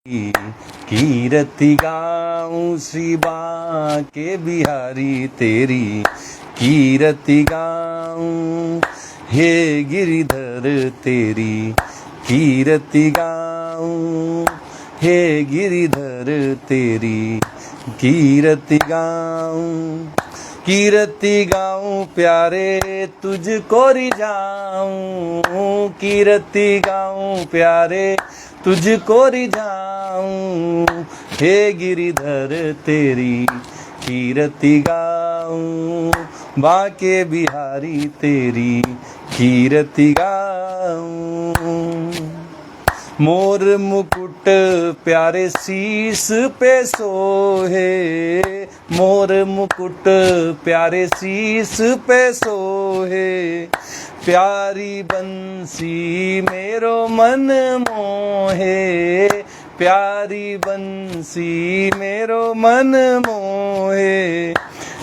कीरति गाऊं श्री बांके बिहारी तेरी कीरति गाऊं, हे गिरिधर तेरी कीरति गाऊं, हे गिरिधर तेरी कीरति गाऊं। कीरति गाऊं प्यारे तुझको रिझाऊं, कीरति गाऊं प्यारे तुझको रिझाऊं, हे गिरिधर तेरी कीरति गाऊं, बांके बिहारी तेरी कीरति गाऊं। मोर मुकुट प्यारे शीश पे सोहे, मोर मुकुट प्यारे शीश पे सोहे, प्यारी बंसी मेरो मन मोहे, प्यारी बंसी मेरो मन मोहे,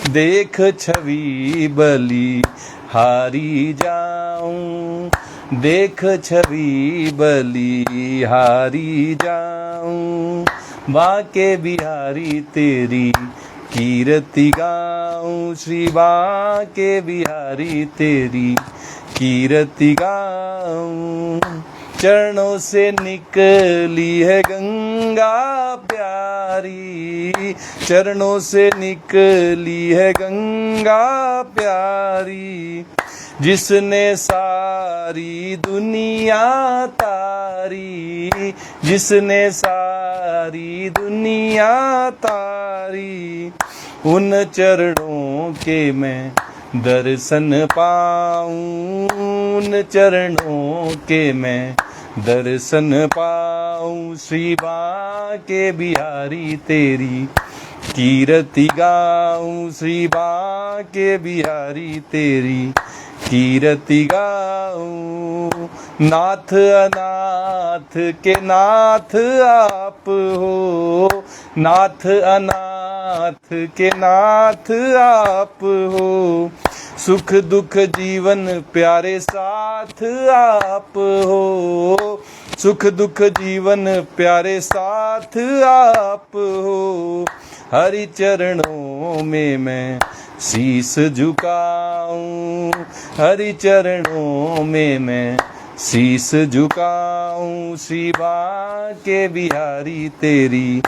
देख छवि बलि हारी जाऊं, देख छवि बलि हारी जाऊं, बांके बिहारी तेरी कीरति गाऊं, श्री बांके बिहारी तेरी कीरति गाऊं। चरणों से निकली है गंगा प्यारी, चरणों से निकली है गंगा प्यारी, जिसने सारी दुनिया तारी, जिसने सारी दुनिया तारी, उन चरणों के मैं दर्शन पाऊं, उन चरणों के मैं दर्शन पाऊं, श्री बांके बिहारी तेरी कीरति गाऊं, श्री बांके बिहारी तेरी कीरति गाऊं। नाथ अनाथ के नाथ आप हो, नाथ अनाथ के नाथ आप हो, सुख दुख जीवन प्यारे साथ आप हो, सुख दुख जीवन प्यारे साथ आप हो, हरि चरणों में मैं शीस झुकाऊं, हरि चरणों में मैं शीस झुकाऊं, श्री बांके बिहारी तेरी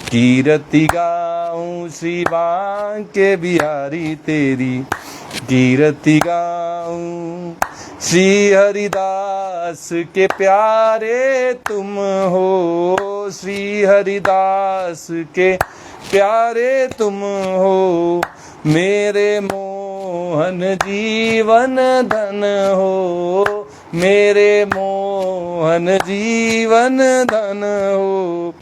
कीरति गाऊं, श्री बांके बिहारी तेरी कीरति गाऊं। श्री हरिदास के प्यारे तुम हो, श्री हरिदास के प्यारे तुम हो, मेरे मोहन जीवन धन हो, मेरे मोहन जीवन धन हो,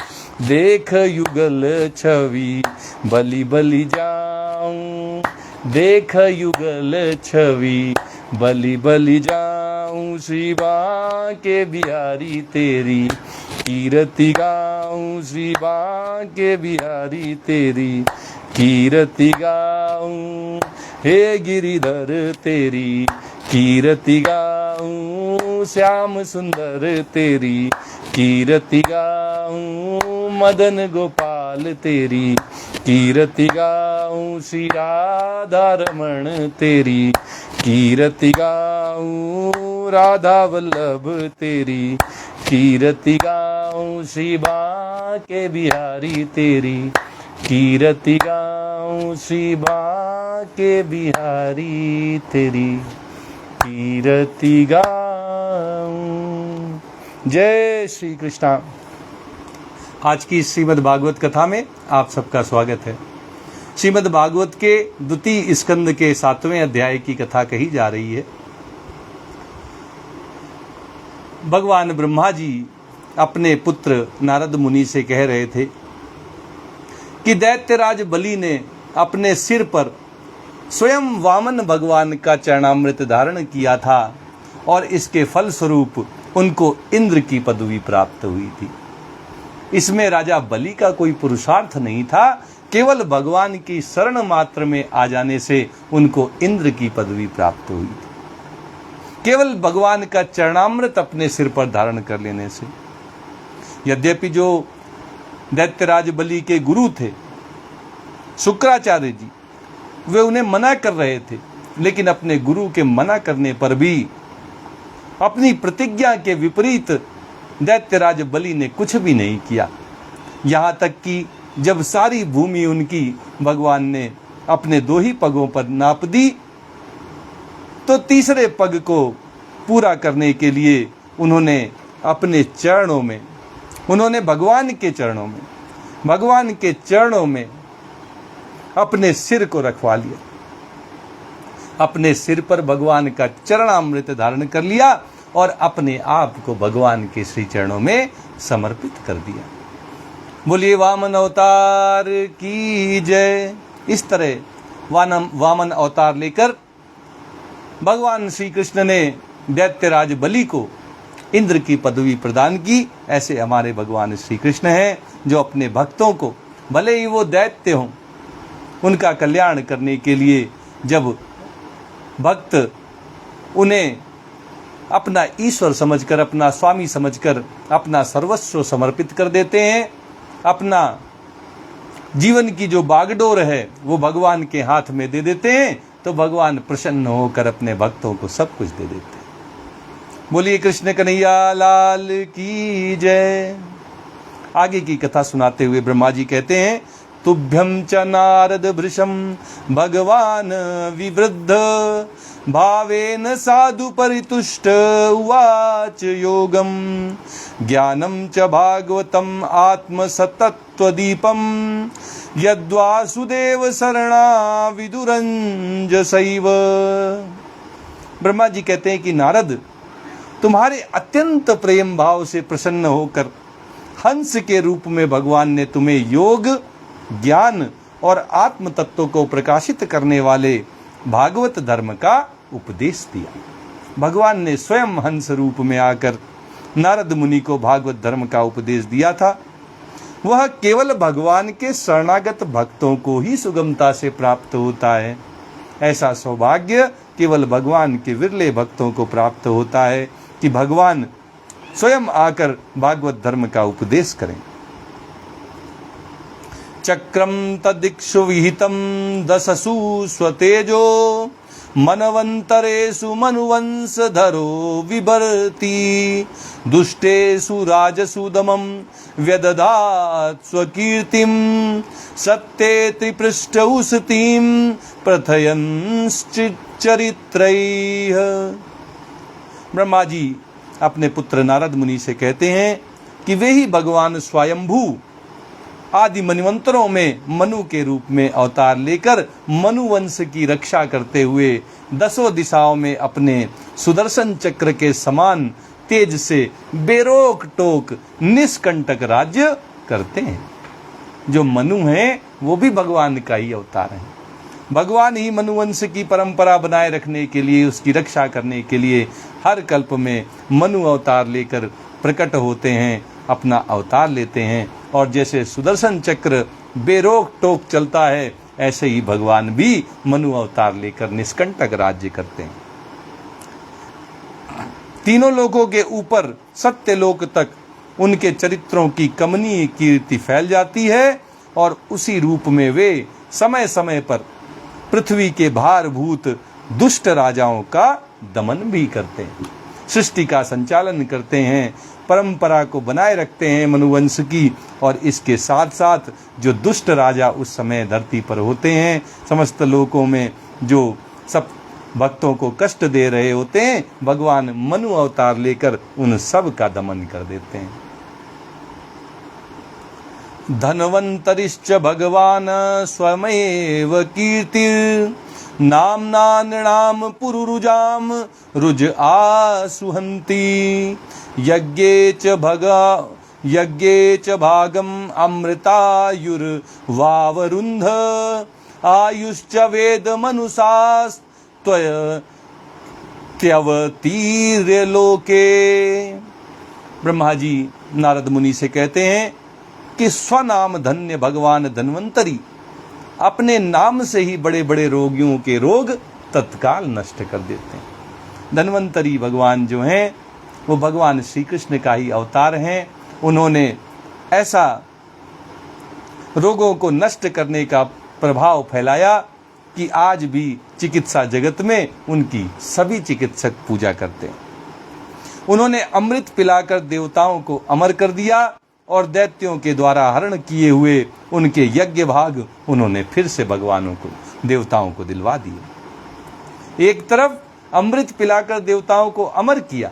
देख युगल छवि बलि बलि जाऊं, देख युगल छवि बलि बलि जाऊं, श्री बांके बिहारी तेरी कीरति गाऊं, श्री बांके बिहारी तेरी कीरति गाऊं, हे गिरिधर तेरी कीरति गाऊं, श्याम सुंदर तेरी कीरति गाऊं, मदन गोपाल तेरी कीरति गाऊं, श्री राधा रमण तेरी कीरति गाऊं, राधा वल्लभ तेरी कीरति गाऊं, श्री बांके बिहारी तेरी कीरति गाऊं, श्री बांके बिहारी तेरी कीरति गाऊं। जय श्री कृष्णा। आज की श्रीमद् भागवत कथा में आप सबका स्वागत है। श्रीमद् भागवत के द्वितीय स्कंद के 7वें अध्याय की कथा कही जा रही है। भगवान ब्रह्मा जी अपने पुत्र नारद मुनि से कह रहे थे कि दैत्यराज बलि ने अपने सिर पर स्वयं वामन भगवान का चरणामृत धारण किया था और इसके फल स्वरूप उनको इंद्र की पदवी प्राप्त हुई थी। इसमें राजा बलि का कोई पुरुषार्थ नहीं था, केवल भगवान की शरण मात्र में आ जाने से उनको इंद्र की पदवी प्राप्त हुई थी। केवल भगवान का चरणामृत अपने सिर पर धारण कर लेने से। यद्यपि जो दैत्यराज बलि के गुरु थे शुक्राचार्य जी, वे उन्हें मना कर रहे थे, लेकिन अपने गुरु के मना करने पर भी अपनी प्रतिज्ञा के विपरीत दैत्यराज बलि ने कुछ भी नहीं किया। यहाँ तक कि जब सारी भूमि उनकी भगवान ने अपने 2 ही पगों पर नाप दी, तो तीसरे पग को पूरा करने के लिए उन्होंने अपने चरणों में, उन्होंने भगवान के चरणों में अपने सिर को रखवा लिया, अपने सिर पर भगवान का चरणामृत धारण कर लिया और अपने आप को भगवान के श्री चरणों में समर्पित कर दिया। बोलिए वामन अवतार की जय। इस तरह वामन अवतार लेकर भगवान श्री कृष्ण ने दैत्यराज बलि को इंद्र की पदवी प्रदान की। ऐसे हमारे भगवान श्री कृष्ण हैं जो अपने भक्तों को, भले ही वो दैत्य हों, उनका कल्याण करने के लिए जब भक्त उन्हें अपना ईश्वर समझकर, अपना स्वामी समझकर अपना सर्वस्व समर्पित कर देते हैं, अपना जीवन की जो बागडोर है वो भगवान के हाथ में दे देते हैं, तो भगवान प्रसन्न होकर अपने भक्तों को सब कुछ दे देते हैं। बोलिए कृष्ण कन्हैया लाल की जय। आगे की कथा सुनाते हुए ब्रह्मा जी कहते हैं, तुभ्यं च नारद भृशं भगवान विवृद्ध भावेन साधु परितुष्ट उवाच योगम ज्ञानं च भागवतम् आत्मसतत्वदीपं यद्वासुदेव शरणा विदुरंजसैव। ब्रह्मा जी कहते हैं कि नारद, तुम्हारे अत्यंत प्रेम भाव से प्रसन्न होकर हंस के रूप में भगवान ने तुम्हें योग, ज्ञान और आत्म तत्व को प्रकाशित करने वाले भागवत धर्म का उपदेश दिया। भगवान ने स्वयं हंस रूप में आकर नारद मुनि को भागवत धर्म का उपदेश दिया था। वह केवल भगवान के शरणागत भक्तों को ही सुगमता से प्राप्त होता है। ऐसा सौभाग्य केवल भगवान के विरले भक्तों को प्राप्त होता है कि भगवान स्वयं आकर भागवत धर्म का उपदेश करें। चक्रम तदिक्षु विहितम दशसु स्वतेजो मनवंतरेषु मनुवंशधरो विभर्ति दुष्टेषु राजसु दमं व्यदधात् स्वकीर्तिं सत्ये त्रिपृष्ठ उसतीं प्रथयंश्चिच्चरित्रैः। ब्रह्मा जी अपने पुत्र नारद मुनि से कहते हैं कि वे ही भगवान स्वयंभू आदि मन्वंतरों में मनु के रूप में अवतार लेकर मनुवंश की रक्षा करते हुए 10 दिशाओं में अपने सुदर्शन चक्र के समान तेज से बेरोक टोक निष्कंटक राज्य करते हैं। जो मनु हैं वो भी भगवान का ही अवतार है। भगवान ही मनुवंश की परंपरा बनाए रखने के लिए, उसकी रक्षा करने के लिए हर कल्प में मनु अवतार लेकर प्रकट होते हैं, अपना अवतार लेते हैं। और जैसे सुदर्शन चक्र बेरोक टोक चलता है, ऐसे ही भगवान भी मनु अवतार लेकर निष्कंटक राज्य करते हैं। तीनों लोकों के ऊपर सत्यलोक तक उनके चरित्रों की कमनीय कीर्ति फैल जाती है और उसी रूप में वे समय समय पर पृथ्वी के भारभूत दुष्ट राजाओं का दमन भी करते हैं, सृष्टि का संचालन करते हैं, परंपरा को बनाए रखते हैं मनुवंश की। और इसके साथ साथ जो दुष्ट राजा उस समय धरती पर होते हैं, समस्त लोकों में जो सब भक्तों को कष्ट दे रहे होते हैं, भगवान मनु अवतार लेकर उन सब का दमन कर देते हैं। धन्वंतरिश्च भगवान स्वयमेव कीर्तिर नाम्ना नृणाम पुरुरुजाम रुज आसुहन्ति यज्ञे च भागम अमृतायुर्वावरुन्ध आयुश्च वेद मनुषास्त्वयत्यवतीर्य लोके। ब्रह्मा जी नारद मुनि से कहते हैं कि स्वनाम धन्य भगवान धन्वंतरी अपने नाम से ही बड़े बड़े रोगियों के रोग तत्काल नष्ट कर देते हैं। धन्वंतरी भगवान जो हैं वो भगवान श्री कृष्ण का ही अवतार हैं। उन्होंने ऐसा रोगों को नष्ट करने का प्रभाव फैलाया कि आज भी चिकित्सा जगत में उनकी सभी चिकित्सक पूजा करते हैं। उन्होंने अमृत पिलाकर देवताओं को अमर कर दिया और दैत्यों के द्वारा हरण किए हुए उनके यज्ञ भाग उन्होंने फिर से भगवानों को, देवताओं को दिलवा दिए। एक तरफ अमृत पिलाकर देवताओं को अमर किया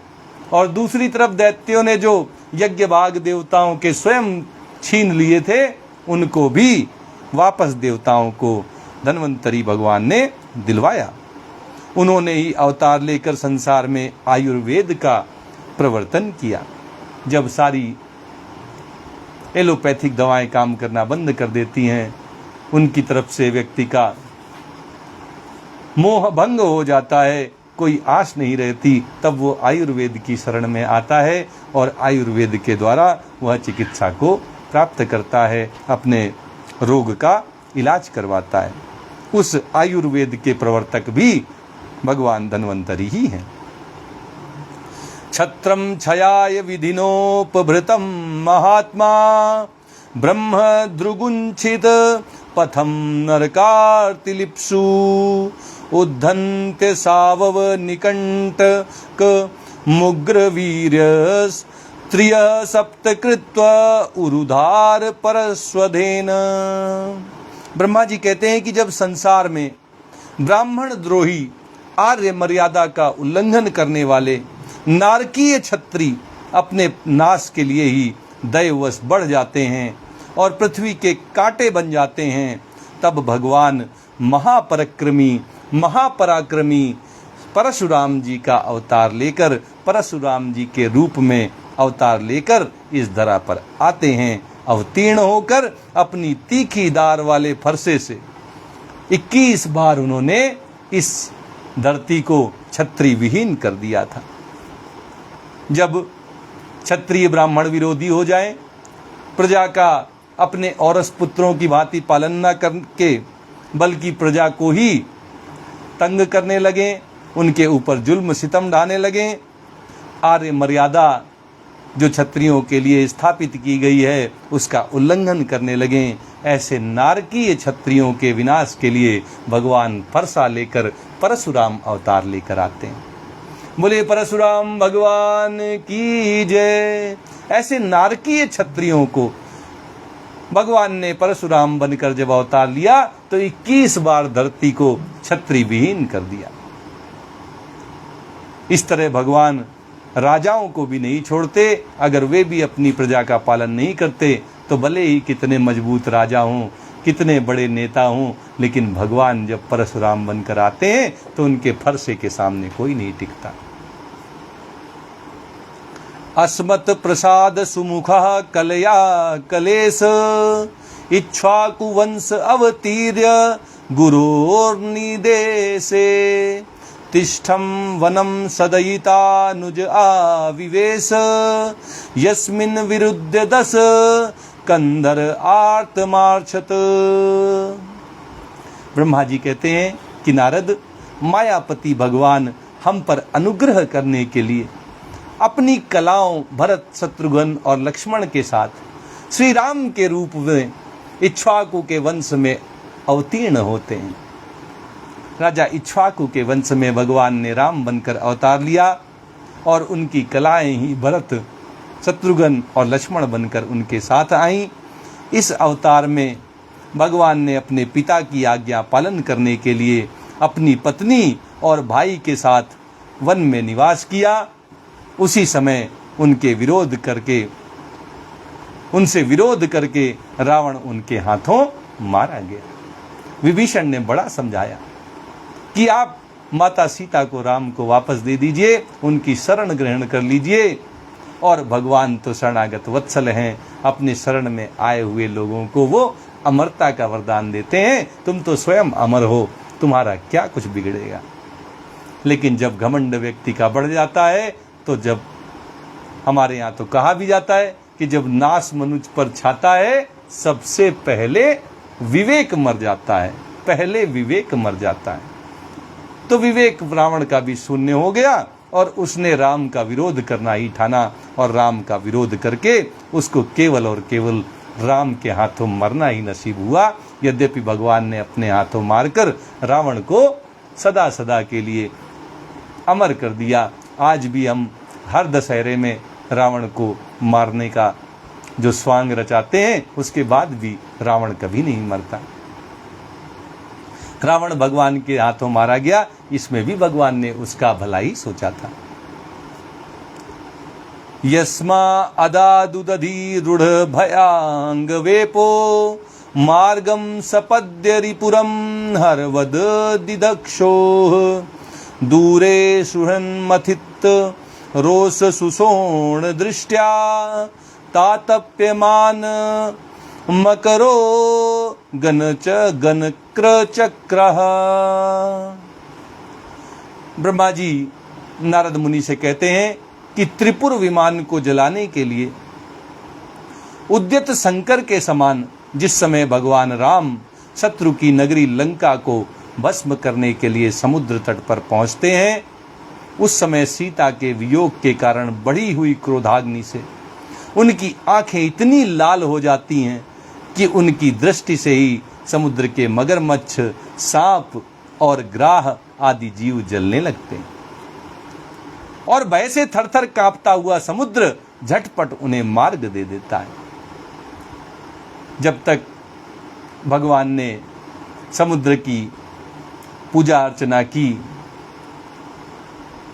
और दूसरी तरफ दैत्यों ने जो यज्ञ भाग देवताओं के स्वयं छीन लिए थे उनको भी वापस देवताओं को धन्वंतरी भगवान ने दिलवाया। उन्होंने ही अवतार लेकर संसार में आयुर्वेद का प्रवर्तन किया। जब सारी एलोपैथिक दवाएं काम करना बंद कर देती हैं, उनकी तरफ से व्यक्ति का मोह भंग हो जाता है, कोई आस नहीं रहती, तब वो आयुर्वेद की शरण में आता है और आयुर्वेद के द्वारा वह चिकित्सा को प्राप्त करता है, अपने रोग का इलाज करवाता है। उस आयुर्वेद के प्रवर्तक भी भगवान धन्वंतरी ही हैं। छत्रम छयाय विधिनोपभृतम महात्मा ब्रह्म द्रुगुंछित पथम नरकार्तिलिप्सु उद्धन्ते सावव निकंटक मुग्रवीर्य स्त्रिय सप्तकृत्वा उरुधार परस्वधेन। ब्रह्मा जी कहते हैं कि जब संसार में ब्राह्मण द्रोही, आर्य मर्यादा का उल्लंघन करने वाले नारकीय क्षत्रिय अपने नाश के लिए ही दैववश बढ़ जाते हैं और पृथ्वी के कांटे बन जाते हैं, तब भगवान महापराक्रमी महापराक्रमी परशुराम जी का अवतार लेकर, परशुराम जी के रूप में अवतार लेकर इस धरा पर आते हैं। अवतीर्ण होकर अपनी तीखी धार वाले फरसे से 21 बार उन्होंने इस धरती को क्षत्रिय विहीन कर दिया था। जब क्षत्रिय ब्राह्मण विरोधी हो जाए, प्रजा का अपने औरस पुत्रों की भांति पालन न करके बल्कि प्रजा को ही तंग करने लगे, उनके ऊपर जुल्म सितम ढाने लगे, आर्य मर्यादा जो क्षत्रियों के लिए स्थापित की गई है उसका उल्लंघन करने लगे, ऐसे नारकीय क्षत्रियों के विनाश के लिए भगवान फरसा लेकर परशुराम अवतार लेकर आते हैं। बोले परशुराम भगवान की जय। ऐसे नारकीय क्षत्रियों को भगवान ने परशुराम बनकर जब अवतार लिया तो 21 बार धरती को क्षत्रिय विहीन कर दिया। इस तरह भगवान राजाओं को भी नहीं छोड़ते। अगर वे भी अपनी प्रजा का पालन नहीं करते तो भले ही कितने मजबूत राजा हों, कितने बड़े नेता हों, लेकिन भगवान जब परशुराम बनकर आते हैं तो उनके फरसे के सामने कोई नहीं टिकता। अस्मत् प्रसाद सुमुखः कलया कलेश इक्ष्वाकुवंश अवतीर्य गुरोर्निदेशे तिष्ठं वनं सदयितानुज आविवेश यस्मिन् विरुद्ध दश कंदर आर्तमार्छत। ब्रह्मा जी कहते हैं कि नारद, मायापति भगवान हम पर अनुग्रह करने के लिए अपनी कलाओं भरत, शत्रुघ्न और लक्ष्मण के साथ श्री राम के रूप में इक्ष्वाकु के वंश में अवतीर्ण होते हैं। राजा इक्ष्वाकु के वंश में भगवान ने राम बनकर अवतार लिया और उनकी कलाएं ही भरत, शत्रुघ्न और लक्ष्मण बनकर उनके साथ आईं। इस अवतार में भगवान ने अपने पिता की आज्ञा पालन करने के लिए अपनी पत्नी और भाई के साथ वन में निवास किया। उसी समय उनसे विरोध करके रावण उनके हाथों मारा गया। विभीषण ने बड़ा समझाया कि आप माता सीता को, राम को वापस दे दीजिए, उनकी शरण ग्रहण कर लीजिए। और भगवान तो शरणागत वत्सल हैं, अपने शरण में आए हुए लोगों को वो अमरता का वरदान देते हैं। तुम तो स्वयं अमर हो, तुम्हारा क्या कुछ बिगड़ेगा। लेकिन जब घमंड व्यक्ति का बढ़ जाता है तो जब हमारे यहाँ तो कहा भी जाता है कि जब नाश मनुष्य पर छाता है सबसे पहले विवेक मर जाता है, पहले विवेक मर जाता है। तो विवेक रावण का भी शून्य हो गया और उसने राम का विरोध करना ही ठाना और राम का विरोध करके उसको केवल और केवल राम के हाथों मरना ही नसीब हुआ। यद्यपि भगवान ने अपने हाथों मारकर रावण को सदा सदा के लिए अमर कर दिया। आज भी हम हर दशहरे में रावण को मारने का जो स्वांग रचाते हैं, उसके बाद भी रावण कभी नहीं मरता। रावण भगवान के हाथों मारा गया, इसमें भी भगवान ने उसका भला ही सोचा था। यस्मा अदादुदधि रूढ़ भयांग वेपो मार्गम सपद्य रिपुरम हरवद दिदक्षो दूरे सुहन्मथित रोष सुषोण दृष्ट्या तातप्यमान मकरो गणक्र चक्र। ब्रह्मा जी नारद मुनि से कहते हैं कि त्रिपुर विमान को जलाने के लिए उद्यत शंकर के समान जिस समय भगवान राम शत्रु की नगरी लंका को भस्म करने के लिए समुद्र तट पर पहुंचते हैं, उस समय सीता के वियोग के कारण बढ़ी हुई क्रोधाग्नि से उनकी आंखें इतनी लाल हो जाती हैं कि उनकी दृष्टि से ही समुद्र के मगरमच्छ, सांप और ग्राह आदि जीव जलने लगते हैं और भय से थरथर कांपता हुआ समुद्र झटपट उन्हें मार्ग दे देता है। जब तक भगवान ने समुद्र की पूजा अर्चना की,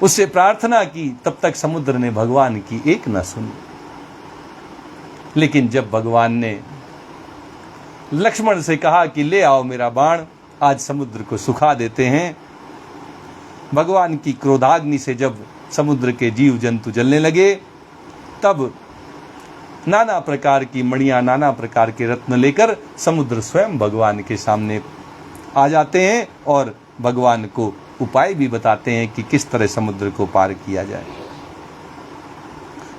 उससे प्रार्थना की, तब तक समुद्र ने भगवान की एक न सुनी। लेकिन जब भगवान ने लक्ष्मण से कहा कि ले आओ मेरा बाण, आज समुद्र को सुखा देते हैं, भगवान की क्रोधाग्नि से जब समुद्र के जीव जंतु जलने लगे, तब नाना प्रकार की मणियां, नाना प्रकार के रत्न लेकर समुद्र स्वयं भगवान के सामने आ जाते हैं और भगवान को उपाय भी बताते हैं कि किस तरह समुद्र को पार किया जाए।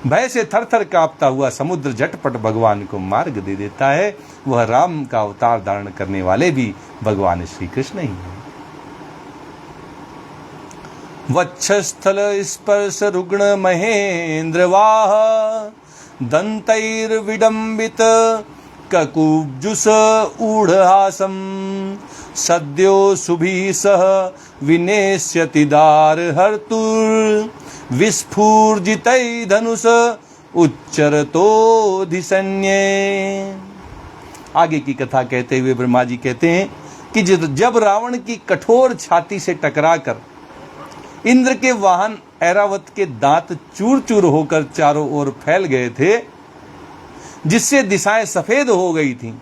भय से थरथर कांपता हुआ समुद्र झटपट भगवान को मार्ग दे देता है। वह राम का अवतार धारण करने वाले भी भगवान श्री कृष्ण ही हैं। वक्षस्थल स्पर्श रुग्ण महेंद्रवाह दंतैर्विडंबित ककुब्जुस ऊढ़हासम सद्यो सुभी सह विनेश्यति दार हर्तुर विस्फूर्जितै धनुष उच्चरतोधिसन्ये। आगे की कथा कहते हुए ब्रह्मा जी कहते हैं कि जब रावण की कठोर छाती से टकराकर इंद्र के वाहन ऐरावत के दांत चूर चूर होकर चारों ओर फैल गए थे, जिससे दिशाएं सफेद हो गई थीं,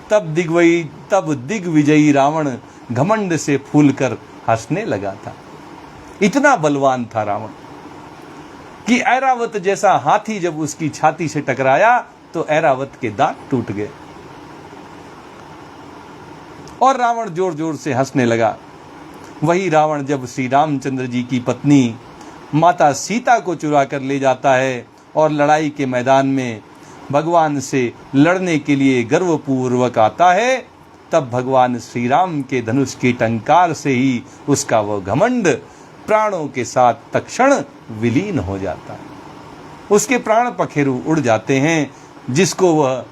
तब दिग्विजयी रावण घमंड से फूलकर हंसने लगा था। इतना बलवान था रावण कि ऐरावत जैसा हाथी जब उसकी छाती से टकराया तो ऐरावत के दांत टूट गए और रावण जोर जोर से हंसने लगा। वही रावण जब श्री रामचंद्र जी की पत्नी माता सीता को चुरा कर ले जाता है और लड़ाई के मैदान में भगवान से लड़ने के लिए गर्वपूर्वक आता है, तब भगवान श्री राम के धनुष की टंकार से ही उसका वह घमंड प्राणों के साथ तत्क्षण विलीन हो जाता है। उसके प्राण पखेरु उड़ जाते हैं। जिसको वह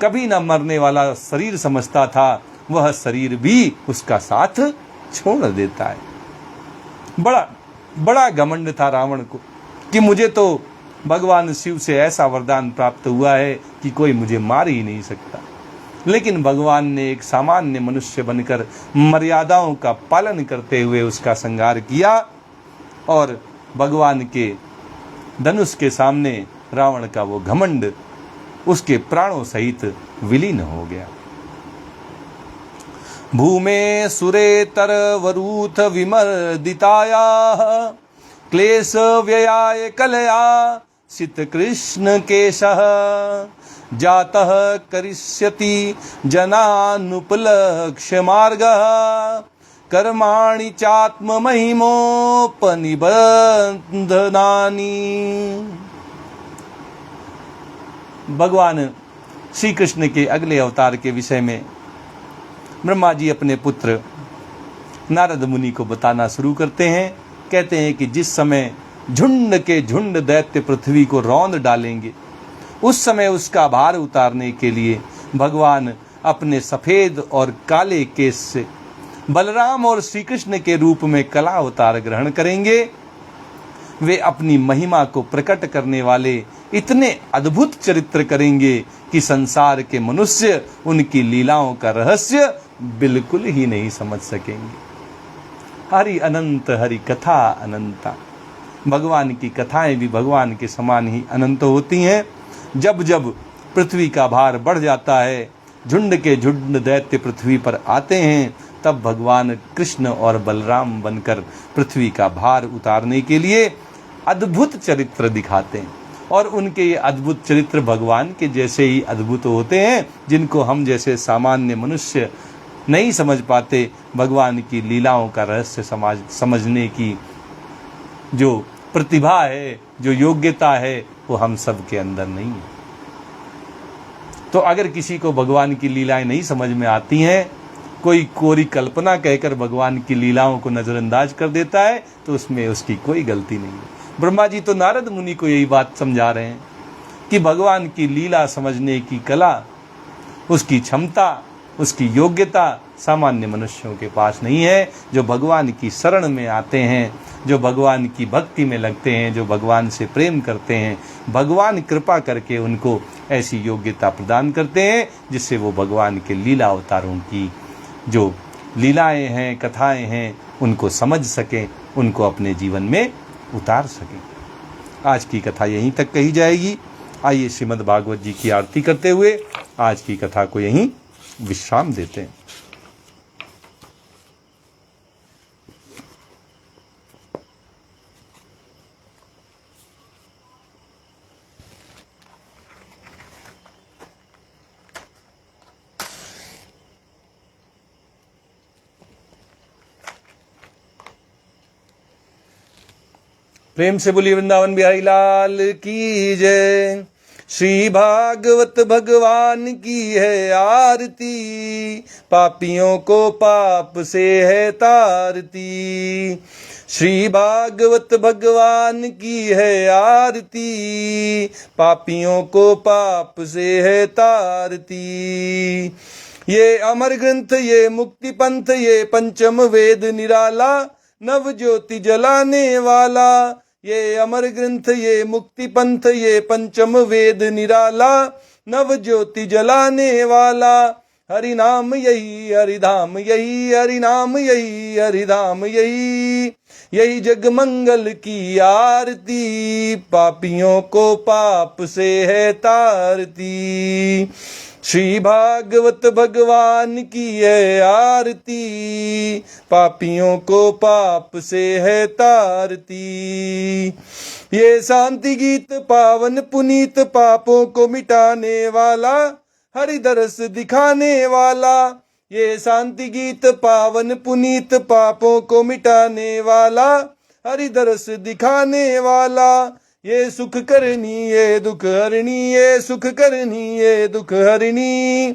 कभी न मरने वाला शरीर समझता था, वह शरीर भी उसका साथ छोड़ देता है। बड़ा घमंड था रावण को कि मुझे तो भगवान शिव से ऐसा वरदान प्राप्त हुआ है कि कोई मुझे मार ही नहीं सकता। लेकिन भगवान ने एक सामान्य मनुष्य बनकर मर्यादाओं का पालन करते हुए उसका संहार किया और भगवान के धनुष के सामने रावण का वो घमंड उसके प्राणों सहित विलीन हो गया। भूमे सुरेतर वरूथ विमर्दिताया क्लेश व्ययाय कलया सित कृष्ण केशः जातः करिष्यति जनानुपलक्ष्य मार्गः कर्माणि चात्म महिमोपनिबंधनानि। भगवान श्री कृष्ण के अगले अवतार के विषय में ब्रह्मा जी अपने पुत्र नारद मुनि को बताना शुरू करते हैं। कहते हैं कि जिस समय झुंड के झुंड दैत्य पृथ्वी को रौंद डालेंगे उस समय उसका भार उतारने के लिए भगवान अपने सफेद और काले केस से बलराम और श्री कृष्ण के रूप में कला अवतार ग्रहण करेंगे। वे अपनी महिमा को प्रकट करने वाले इतने अद्भुत चरित्र करेंगे कि संसार के मनुष्य उनकी लीलाओं का रहस्य बिल्कुल ही नहीं समझ सकेंगे। हरि अनंत, हरि कथा अनंता। भगवान की कथाएं भी भगवान के समान ही अनंत होती हैं। जब जब पृथ्वी का भार बढ़ जाता है, झुंड के झुंड दैत्य पृथ्वी पर आते हैं, तब भगवान कृष्ण और बलराम बनकर पृथ्वी का भार उतारने के लिए अद्भुत चरित्र दिखाते हैं। और उनके ये अद्भुत चरित्र भगवान के जैसे ही अद्भुत होते हैं, जिनको हम जैसे सामान्य मनुष्य नहीं समझ पाते। भगवान की लीलाओं का रहस्य समझने की जो प्रतिभा है, जो योग्यता है, वो हम सब के अंदर नहीं है। तो अगर किसी को भगवान की लीलाएं नहीं समझ में आती हैं, कोई कोरी कल्पना कहकर भगवान की लीलाओं को नजरअंदाज कर देता है, तो उसमें उसकी कोई गलती नहीं है। ब्रह्मा जी तो नारद मुनि को यही बात समझा रहे हैं कि भगवान की लीला समझने की कला, उसकी क्षमता, उसकी योग्यता सामान्य मनुष्यों के पास नहीं है। जो भगवान की शरण में आते हैं, जो भगवान की भक्ति में लगते हैं, जो भगवान से प्रेम करते हैं, भगवान कृपा करके उनको ऐसी योग्यता प्रदान करते हैं जिससे वो भगवान के लीला अवतारों की जो लीलाएं हैं, कथाएं हैं, उनको समझ सकें, उनको अपने जीवन में उतार सकें। आज की कथा यहीं तक कही जाएगी। आइए श्रीमद् भागवत जी की आरती करते हुए आज की कथा को यहीं विश्राम देते हैं। प्रेम से बोलिए वृंदावन बिहारी लाल की जय। श्री भागवत भगवान की है आरती, पापियों को पाप से है तारती। श्री भागवत भगवान की है आरती, पापियों को पाप से है तारती। ये अमर ग्रंथ, ये मुक्ति पंथ, ये पंचम वेद निराला, नव ज्योति जलाने वाला। ये अमर ग्रंथ, ये मुक्ति पंथ, ये पंचम वेद निराला, नव ज्योति जलाने वाला। हरि नाम यही, हरि धाम यही, हरि नाम यही, हरि धाम यही। यही जग मंगल की आरती, पापियों को पाप से है तारती। श्री भागवत भगवान की है आरती, पापियों को पाप से है तारती। ये शांति गीत पावन पुनीत, पापों को मिटाने वाला, हरि दरस दिखाने वाला। ये शांति गीत पावन पुनीत, पापों को मिटाने वाला, हरि दरस दिखाने वाला। ये सुख करनी, ये दुख हरणी, ये सुख करनी, ये दुख हरणी।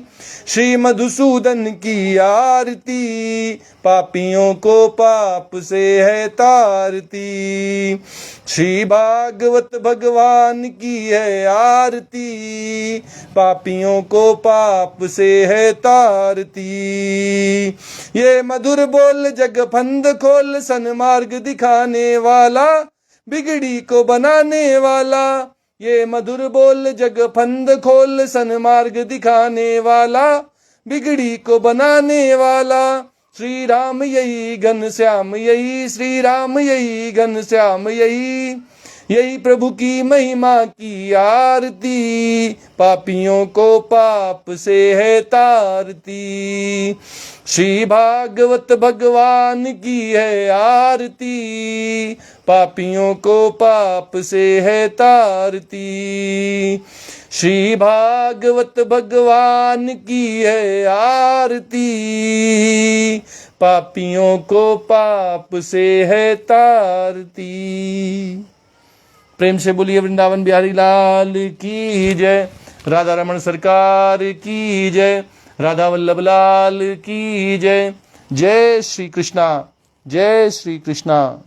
श्री मधुसूदन की आरती, पापियों को पाप से है तारती। श्री भागवत भगवान की है आरती, पापियों को पाप से है तारती। ये मधुर बोल जग फंद खोल, सन्मार्ग दिखाने वाला, बिगड़ी को बनाने वाला। ये मधुर बोल जग फंद खोल, सन्मार्ग दिखाने वाला, बिगड़ी को बनाने वाला। श्री राम यही घनश्याम यही, श्री राम यही घनश्याम यही। यही प्रभु की महिमा की आरती, पापियों को पाप से है तारती। श्री भागवत भगवान की है आरती, पापियों को पाप से है तारती। श्री भागवत भगवान की है आरती, पापियों को पाप से है तारती। प्रेम से बोलिए वृंदावन बिहारी लाल की जय। राधा रमण सरकार की जय। राधा वल्लभ लाल की जय। जय श्री कृष्णा, जय श्री कृष्णा।